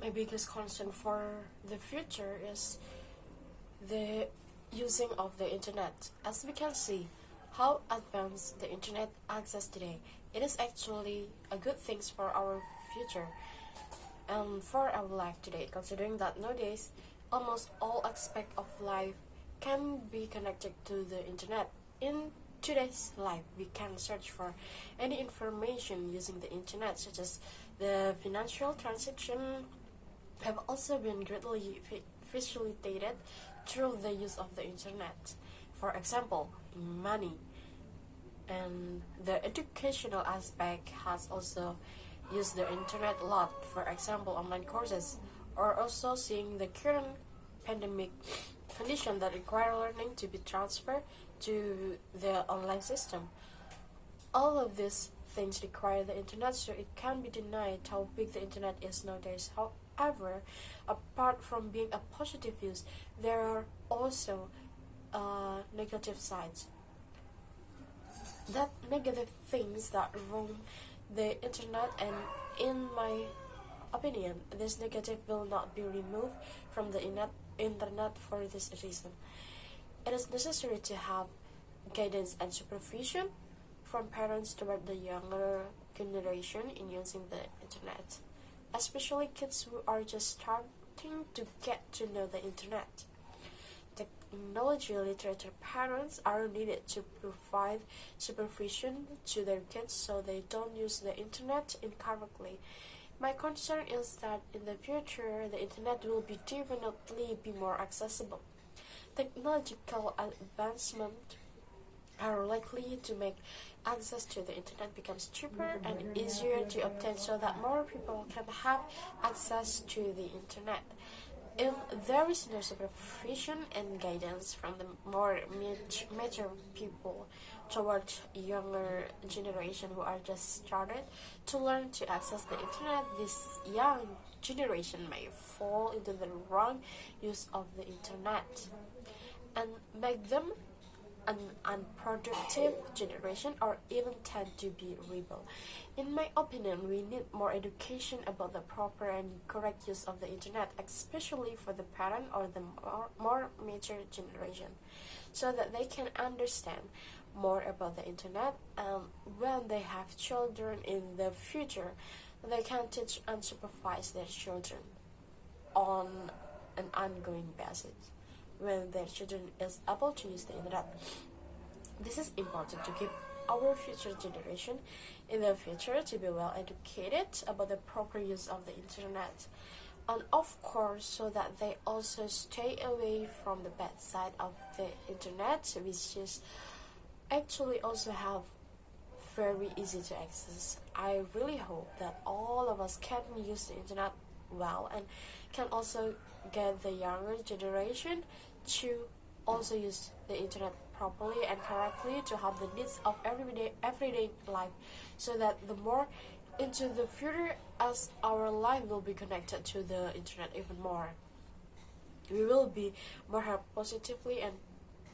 My biggest concern for the future is the using of the internet. As we can see how advanced the internet access today, it is actually a good thing for our future and for our life today, considering that nowadays almost all aspect of life can be connected to the internet. In today's life, we can search for any information using the internet, such as the financial transaction have also been greatly facilitated through the use of the internet. For example, money and the educational aspect has also used the internet a lot. For example, online courses, or also seeing the current pandemic condition that require learning to be transferred to the online system. All of these things require the internet, so it can't be denied how big the internet is nowadays. However, apart from being a positive use, there are also negative sides. That negative things that roam the internet, and in my opinion, this negative will not be removed from the internet for this reason. It is necessary to have guidance and supervision from parents toward the younger generation in using the internet, especially kids who are just starting to get to know the internet. Technology literature parents are needed to provide supervision to their kids so they don't use the internet incorrectly. My concern is that in the future, the internet will be definitely be more accessible. Technological advancement are likely to make access to the internet becomes cheaper and easier to obtain, so that more people can have access to the internet. If there is no supervision and guidance from the more mature people towards younger generation who are just started to learn to access the internet, this young generation may fall into the wrong use of the internet and make them an unproductive generation, or even tend to be rebel. In my opinion, we need more education about the proper and correct use of the internet, especially for the parent or the more mature generation, so that they can understand more about the internet, and when they have children in the future, they can teach and supervise their children on an ongoing basis when their children is able to use the internet. This is important to keep our future generation in the future to be well educated about the proper use of the internet, and of course so that they also stay away from the bad side of the internet, which is actually also have very easy to access. I really hope that all of us can use the internet well, and can also get the younger generation to also use the internet properly and correctly to have the needs of everyday life, so that the more into the future, as our life will be connected to the internet even more, we will be more helped positively and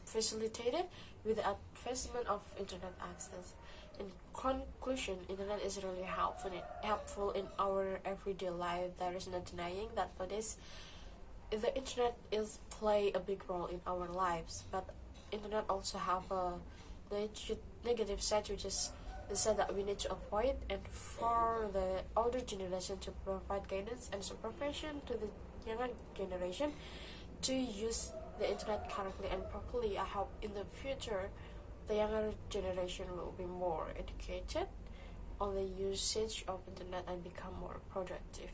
facilitated with the advancement of internet access. In conclusion, internet is really helpful in our everyday life. There is no denying that nowadays the internet is play a big role in our lives, but internet also have a negative side, which is the side that we need to avoid, and for the older generation to provide guidance and supervision to the younger generation to use the internet correctly and properly. I hope in the future the younger generation will be more educated on the usage of internet and become more productive.